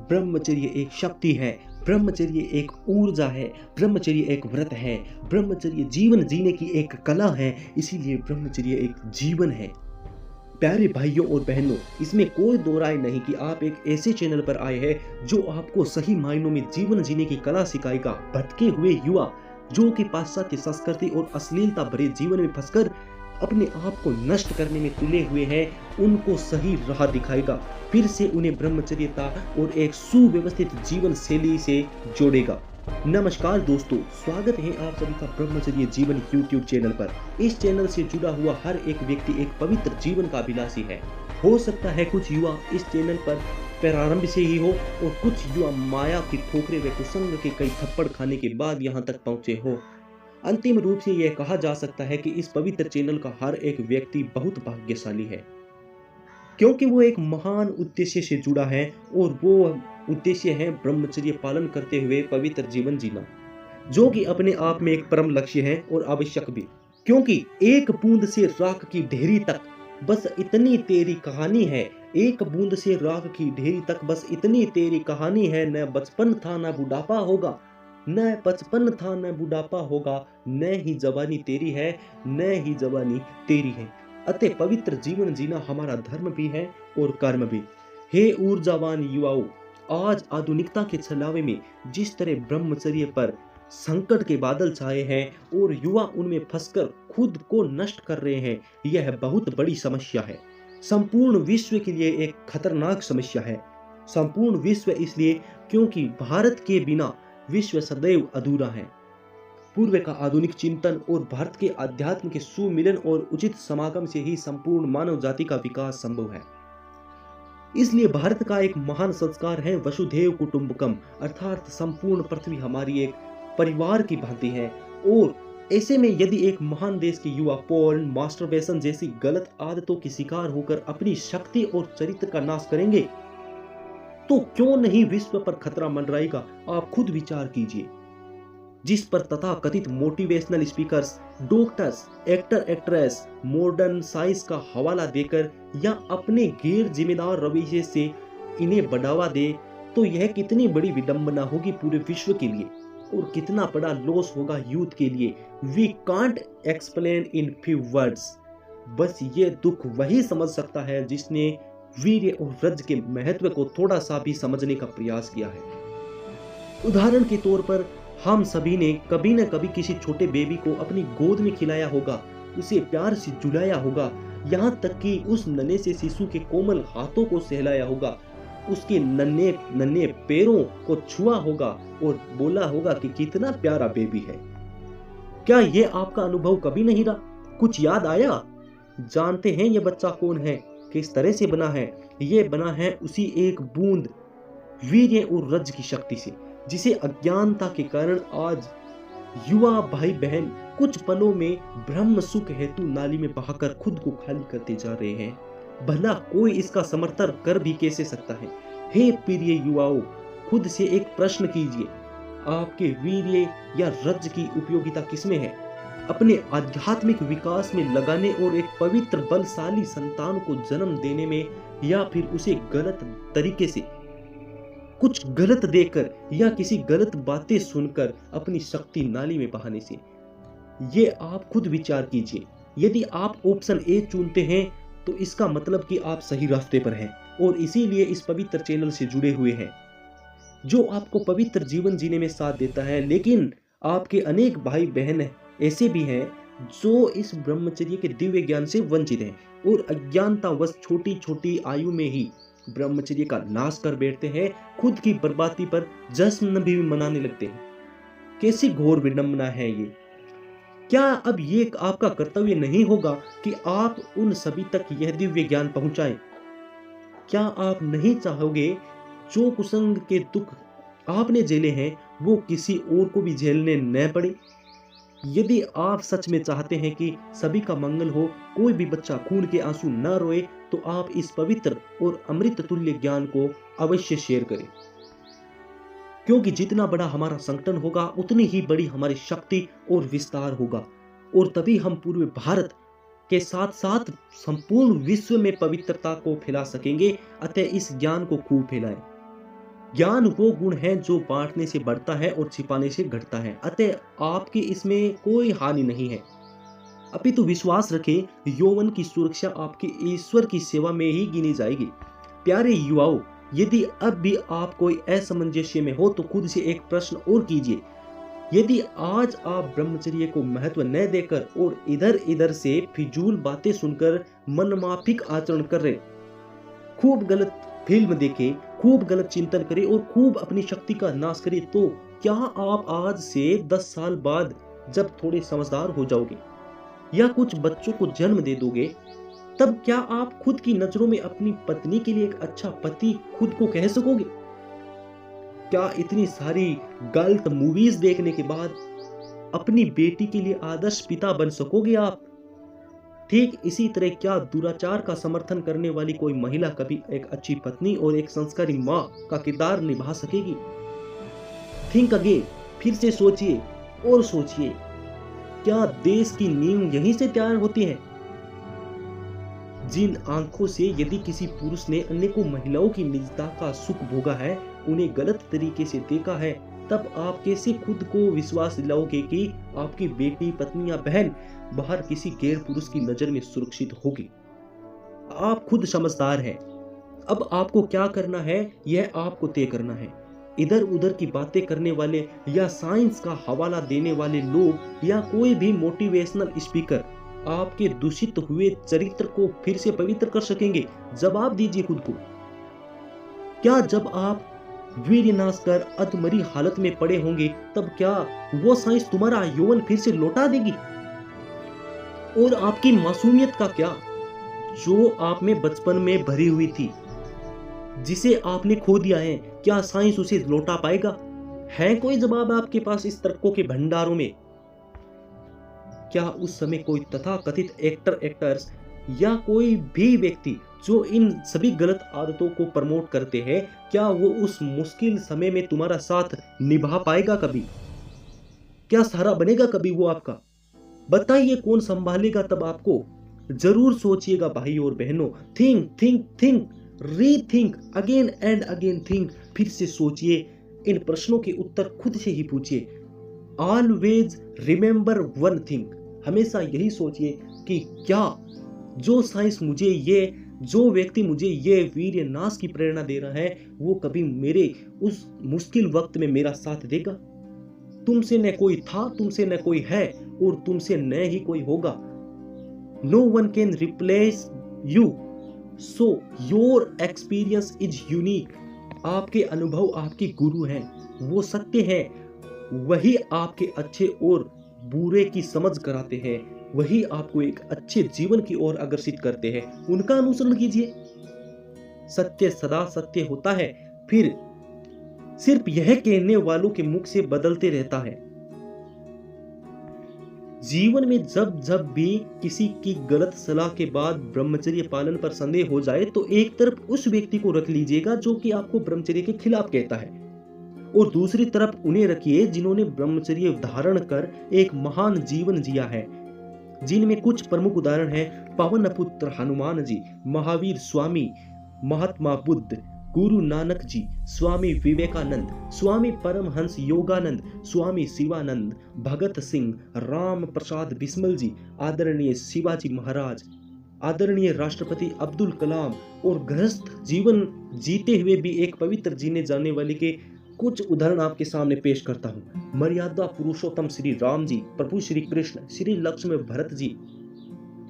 ब्रह्मचर्य एक शक्ति है, ब्रह्मचर्य एक ऊर्जा है, ब्रह्मचर्य एक व्रत है, ब्रह्मचर्य जीवन जीने की एक कला है, इसीलिए ब्रह्मचर्य एक जीवन है। प्यारे भाइयों और बहनों, इसमें कोई दो राय नहीं कि आप एक ऐसे चैनल पर आए हैं जो आपको सही मायनों में जीवन जीने की कला सिखाएगा। भटके हुए युवा जो कि पाश्चात्य संस्कृति और अश्लीलता भरे जीवन में फंसकर अपने आप को नष्ट करने में तुले हुए हैं, उनको सही राह दिखाएगा, फिर से उन्हें ब्रह्मचर्यता और एक सुव्यवस्थित जीवन शैली से जोड़ेगा। नमस्कार दोस्तों, स्वागत है आप सभी का ब्रह्मचर्य जीवन यूट्यूब चैनल पर। इस चैनल से जुड़ा हुआ हर एक व्यक्ति एक पवित्र जीवन का अभिलाषी है। हो सकता है कुछ युवा इस चैनल पर प्रारंभ से ही हो और कुछ युवा माया की ठोकरे व कुसंग के कई थप्पड़ खाने के बाद यहाँ तक पहुंचे हो। अंतिम रूप से यह कहा जा सकता है कि इस पवित्र चैनल का हर एक व्यक्ति बहुत भाग्यशाली है, क्योंकि वो एक महान उद्देश्य से जुड़ा है और वो उद्देश्य है ब्रह्मचर्य पालन करते हुए पवित्र जीवन जीना, जो कि अपने आप में एक परम लक्ष्य है और आवश्यक भी। क्योंकि एक बूंद से राख की ढेरी तक बस इतनी तेरी कहानी है, एक बूंद से राख की ढेरी तक बस इतनी तेरी कहानी है। न बचपन था न बुढ़ापा होगा, न बचपन था न बुढ़ापा होगा, न ही जवानी तेरी है, न ही जवानी तेरी है। अतः पवित्र जीवन जीना हमारा धर्म भी है और कर्म भी। हे ऊर्जावान युवाओं, आज आधुनिकता के छलावे में जिस तरह ब्रह्मचर्य पर संकट के बादल छाए हैं और युवा उनमें फंसकर खुद को नष्ट कर रहे हैं, यह बहुत बड़ी समस्या है। संपूर्ण विश्व के लिए एक खतरनाक समस्या है। संपूर्ण विश्व इसलिए क्योंकि भारत के बिना विश्व सदैव अधूरा है। पूर्व का आधुनिक चिंतन और भारत के अध्यात्म के सुमिलन और उचित समागम से ही संपूर्ण मानव जाति का विकास संभव है। इसलिए भारत का एक महान संस्कार है वसुधैव कुटुंबकम, अर्थात संपूर्ण पृथ्वी हमारी एक परिवार की भांति है। और ऐसे में यदि एक महान देश के युवा पोर्न, मास्टरबेशन जैसी गलत आदतों की शिकार होकर अपनी शक्ति और चरित्र का नाश करेंगे, तो क्यों नहीं विश्व पर खतरा मंडराएगा। आप खुद विचार कीजिए। जिस पर तथाकथित motivational speakers, doctors, actor actress modern science का हवाला देकर या अपने गैर जिम्मेदार रवैये से इन्हें बढ़ावा दे, तो यह कितनी बड़ी विडंबना होगी पूरे विश्व के लिए और कितना बड़ा लॉस होगा यूथ के लिए। We can't explain in few words. बस ये दुख वही समझ सकता है जिसने वीर्य और व्रज के महत्व को थोड़ा सा भी समझने का प्रयास किया है। उदाहरण के तौर पर हम सभी ने कभी न कभी किसी छोटे बेबी को अपनी गोद में खिलाया होगा, उसे प्यार से झुलाया होगा, यहाँ तक कि उस नन्हे से शिशु के कोमल हाथों को सहलाया होगा, उसके नन्हे नन्हे पैरों को छुआ होगा और बोला होगा कि कितना प्यारा बेबी है। क्या ये आपका अनुभव कभी नहीं रहा? कुछ याद आया? जानते हैं ये बच्चा कौन है, किस तरह से बना है? ये बना है उसी एक बूंद वीर्य और रज की शक्ति से, जिसे अज्ञानता के कारण आज युवा भाई बहन कुछ पलों में ब्रह्म सुख हेतु नाली में बहाकर खुद को खाली करते जा रहे हैं। भला कोई इसका समर्थन कर भी कैसे सकता है? हे प्रिय युवाओं, खुद से एक प्रश्न कीजिए, आपके वीर्य या रज की उपयोगिता किसमें है? अपने आध्यात्मिक विकास में लगाने और एक पवित्र बलशाली संतान को जन्म देने में, या फिर उसे गलत तरीके से कुछ गलत देकर या किसी गलत बातें सुनकर अपनी शक्ति नाली में बहाने से? ये आप खुद विचार कीजिए। यदि आप ऑप्शन ए चुनते हैं तो इसका मतलब कि आप सही रास्ते पर हैं और इसीलिए इस पवित्र चैनल से जुड़े हुए हैं, जो आपको पवित्र जीवन जीने में साथ देता है। लेकिन आपके अनेक भाई बहन ऐसे भी हैं जो इस ब्रह्मचर्य के दिव्य ज्ञान से वंचित हैं और अज्ञानतावश छोटी छोटी आयु में ही ब्रह्मचर्य का नाश कर बैठते हैं, खुद की बर्बादी पर जश्न भी मनाने लगते हैं। कैसी घोर विडंबना है ये। क्या अब ये आपका कर्तव्य नहीं होगा कि आप उन सभी तक यह दिव्य ज्ञान पहुंचाएं? क्या आप नहीं चाहोगे जो कुसंग के दुख आपने झेले हैं वो किसी और को भी झेलने न पड़े? यदि आप सच में चाहते हैं कि सभी का मंगल हो, कोई भी बच्चा खून के आंसू न रोए, तो आप इस पवित्र और अमृत तुल्य ज्ञान को अवश्य शेयर करें। क्योंकि जितना बड़ा हमारा संगठन होगा उतनी ही बड़ी हमारी शक्ति और विस्तार होगा, और तभी हम पूरे भारत के साथ साथ संपूर्ण विश्व में पवित्रता को फैला सकेंगे। अतः इस ज्ञान को खूब फैलाएं। ज्ञान वो गुण है जो बांटने से बढ़ता है और छिपाने से घटता है, अतः आपकी इसमें कोई हानि नहीं है। अपितु विश्वास रखें, यौवन की सुरक्षा आपकी ईश्वर की सेवा में ही गिनी जाएगी। प्यारे युवाओं, यदि अब भी आप कोई असमंजस्य में हो तो खुद से एक प्रश्न और कीजिए। यदि आज आप ब्रह्मचर्य को महत्व न देकर और इधर इधर से फिजूल बातें सुनकर मनमाफिक आचरण कर रहे, खूब गलत फिल्म देखे, खूब गलत चिंतन करे और खूब अपनी शक्ति का नाश करे, तो क्या आप आज से 10 साल बाद जब थोड़े समझदार हो जाओगे या कुछ बच्चों को जन्म दे दोगे, तब क्या आप खुद की नजरों में अपनी पत्नी के लिए एक अच्छा पति खुद को कह सकोगे? क्या इतनी सारी गलत मूवीज देखने के बाद अपनी बेटी के लिए आदर्श पिता बन सकोगे आप? ठीक इसी तरह क्या दुराचार का समर्थन करने वाली कोई महिला कभी एक अच्छी पत्नी और एक संस्कारी मां का किरदार निभा सकेगी? थिंक अगेन, फिर से सोचिए और सोचिए, क्या देश की नींव यहीं से तैयार होती है? जिन आंखों से यदि किसी पुरुष ने अनेकों महिलाओं की निजता का सुख भोगा है, उन्हें गलत तरीके से देखा है, तब आप कैसे खुद को विश्वास दिलाओगे कि आपकी बेटी, पत्नी या बहन बाहर किसी गैर पुरुष की नजर में सुरक्षित होगी? आप खुद समझदार हैं। अब आपको क्या करना है यह आपको तय करना है। इधर उधर की बातें करने वाले या साइंस का हवाला देने वाले लोग या कोई भी मोटिवेशनल स्पीकर आपके दूषित हुए चरित्र को फिर से पवित्र कर सकेंगे? जवाब दीजिए खुद को। क्या जब आप वीर्यनाश कर अधमरी हालत में पड़े होंगे, तब क्या वो साइंस तुम्हारा यौवन फिर से लौटा देगी? और आपकी मासूमियत का क्या, जो आप में बचपन में भरी हुई थी, जिसे आपने खो दिया है, क्या साइंस उसे लौटा पाएगा? है कोई जवाब आपके पास इस तर्कों के भंडारों में? क्या उस समय कोई तथाकथित एक्टर्स या कोई भी व्यक्ति जो इन सभी गलत आदतों को प्रमोट करते हैं, क्या वो उस मुश्किल समय में तुम्हारा साथ निभा पाएगा कभी? क्या सहारा बनेगा कभी वो आपका? बताइए, कौन संभालेगा तब आपको? जरूर सोचिएगा भाई और बहनों। Think think think, rethink again and again think. फिर से सोचिए, इन प्रश्नों के उत्तर खुद से ही पूछिए। ऑलवेज रिमेंबर वन थिंग, हमेशा यही सोचिए कि क्या जो साइंस मुझे जो व्यक्ति मुझे ये वीर्य नाश की प्रेरणा दे रहा है, वो कभी मेरे उस मुश्किल वक्त में मेरा साथ देगा? तुमसे न कोई था, तुमसे न कोई है और तुमसे न ही कोई होगा। No one can replace you, so your experience is unique. आपके अनुभव आपके गुरु हैं, वो सत्य हैं, वही आपके अच्छे और बुरे की समझ कराते हैं, वही आपको एक अच्छे जीवन की ओर अग्रसित करते हैं। उनका अनुसरण कीजिए। सत्य सदा सत्य होता है, फिर सिर्फ यह कहने वालों के मुख से बदलते रहता है। जीवन में जब जब भी किसी की गलत सलाह के बाद ब्रह्मचर्य पालन पर संदेह हो जाए, तो एक तरफ उस व्यक्ति को रख लीजिएगा जो कि आपको ब्रह्मचर्य के खिलाफ कहता है, और दूसरी तरफ उन्हें रखिए जिन्होंने ब्रह्मचर्य धारण कर एक महान जीवन जिया है, जिनमें कुछ प्रमुख उदाहरण हैं: पवन पुत्र हनुमान जी, महावीर स्वामी, महात्मा बुद्ध, गुरु नानक जी, स्वामी विवेकानंद, स्वामी परमहंस योगानंद, स्वामी शिवानंद, भगत सिंह, राम प्रसाद बिस्मिल जी, आदरणीय शिवाजी महाराज, आदरणीय राष्ट्रपति अब्दुल कलाम, और गृहस्थ जीवन जीते हुए भी एक पवित्र जीने जाने वाले के कुछ उदाहरण आपके सामने पेश करता हूँ। मर्यादा पुरुषोत्तम श्री राम जी, प्रभु श्री कृष्ण, श्री लक्ष्मण भरत जी,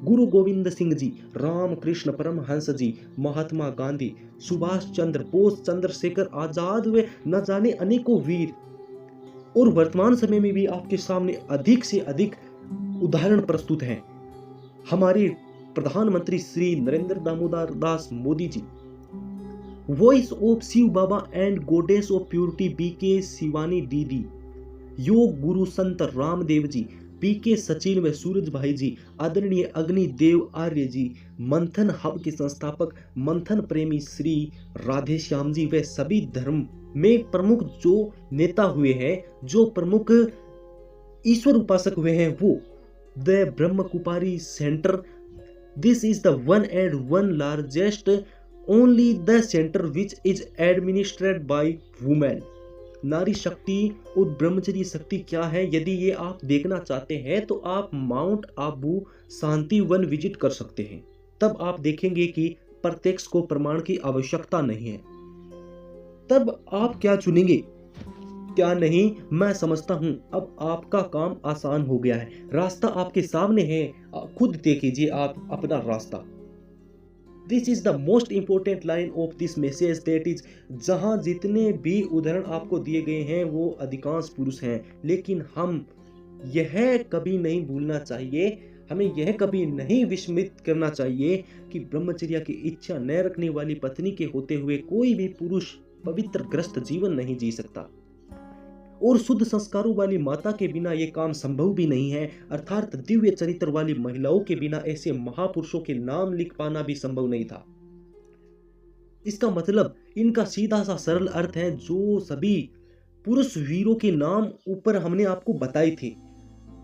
गुरु गोविंद सिंह जी, राम कृष्ण परमहंस जी, महात्मा गांधी, सुभाष चंद्र बोस, चंद्रशेखर आजाद व न जाने अनेकों वीर। और वर्तमान समय में भी आपके सामने अधिक से अधिक उदाहरण प्रस्तुत हैं। हमारे प्रधानमंत्री Shri Narendra Damodar Das Modi ji, voice of Shiv Baba and goddess of purity BK Shivani Didi, योग गुरु संत रामदेव जी, पीके सचिन व सूरज भाई जी, आदरणीय अग्निदेव आर्य जी, मंथन हब के संस्थापक, मंथन प्रेमी श्री राधेश्याम जी, व सभी धर्म में प्रमुख जो नेता हुए हैं, जो प्रमुख ईश्वर उपासक हुए हैं, वो the Brahma Kumari centre, this is the one and one largest only the centre which is administered by women. नारी शक्ति और ब्रह्मचर्य शक्ति क्या है, यदि ये आप देखना चाहते हैं तो आप माउंट आबू शांति वन विजिट कर सकते हैं। तब आप देखेंगे कि प्रत्यक्ष को प्रमाण की आवश्यकता नहीं है। तब आप क्या चुनेंगे क्या नहीं, मैं समझता हूं अब आपका काम आसान हो गया है। रास्ता आपके सामने है, खुद तय कीजिए आप अपना रास्ता। This is the most important line of this message that is, जहां जितने भी उदाहरण आपको दिए गए हैं वो अधिकांश पुरुष हैं, लेकिन हम यह कभी नहीं भूलना चाहिए, हमें यह कभी नहीं विस्मित करना चाहिए कि ब्रह्मचर्य की इच्छा न रखने वाली पत्नी के होते हुए कोई भी पुरुष पवित्र ग्रस्त जीवन नहीं जी सकता, और शुद्ध संस्कारों वाली माता के बिना यह काम संभव भी नहीं है। अर्थात दिव्य चरित्र वाली महिलाओं के बिना ऐसे महापुरुषों के नाम लिख पाना भी संभव नहीं था। इसका मतलब इनका सीधा सा सरल अर्थ है, जो सभी पुरुष वीरों के नाम ऊपर हमने आपको बताए थे,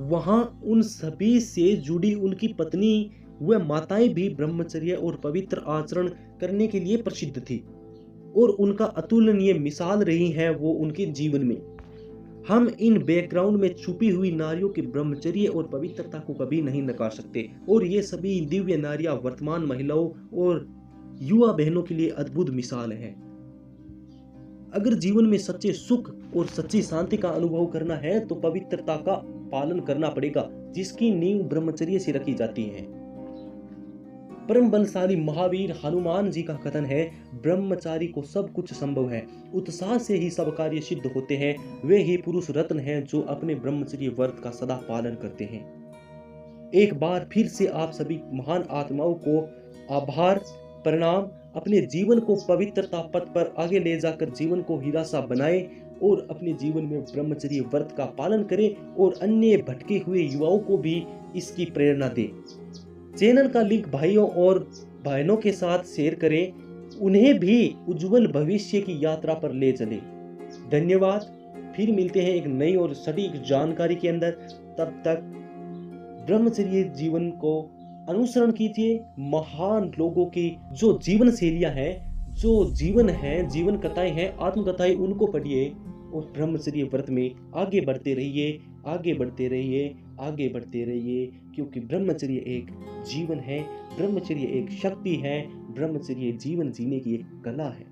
वहां उन सभी से जुड़ी उनकी पत्नी व माताएं भी ब्रह्मचर्य और पवित्र आचरण करने के लिए प्रसिद्ध थी, और उनका अतुलनीय मिसाल रही है वो उनके जीवन में। हम इन बैकग्राउंड में छुपी हुई नारियों के ब्रह्मचर्य और पवित्रता को कभी नहीं नकार सकते, और ये सभी दिव्य नारियां वर्तमान महिलाओं और युवा बहनों के लिए अद्भुत मिसाल है। अगर जीवन में सच्चे सुख और सच्ची शांति का अनुभव करना है तो पवित्रता का पालन करना पड़ेगा, जिसकी नींव ब्रह्मचर्य से रखी जाती है। परम बलशाली महावीर हनुमान जी का कथन है, ब्रह्मचारी को सब कुछ संभव है, उत्साह से ही सब कार्य सिद्ध होते हैं, वे ही पुरुष रत्न हैं जो अपने ब्रह्मचर्य व्रत का सदा पालन करते हैं। एक बार फिर से आप सभी महान आत्माओं को आभार, प्रणाम। अपने जीवन को पवित्रता पथ पर आगे ले जाकर जीवन को हीरा सा बनाए और अपने जीवन में ब्रह्मचर्य व्रत का पालन करें, और अन्य भटके हुए युवाओं को भी इसकी प्रेरणा दें। चैनल का लिंक भाइयों और बहनों के साथ शेयर करें, उन्हें भी उज्जवल भविष्य की यात्रा पर ले चले। धन्यवाद। फिर मिलते हैं एक नई और सटीक जानकारी के अंदर। तब तक ब्रह्मचर्य जीवन को अनुसरण कीजिए। महान लोगों की जो जीवन शैलियां हैं, जो जीवन है, जीवन कथाएं हैं, आत्मकथाएं, उनको पढ़िए और ब्रह्मचर्य व्रत में आगे बढ़ते रहिए, आगे बढ़ते रहिए, आगे बढ़ते रहिए, क्योंकि ब्रह्मचर्य एक जीवन है, ब्रह्मचर्य एक शक्ति है, ब्रह्मचर्य जीवन जीने की एक कला है।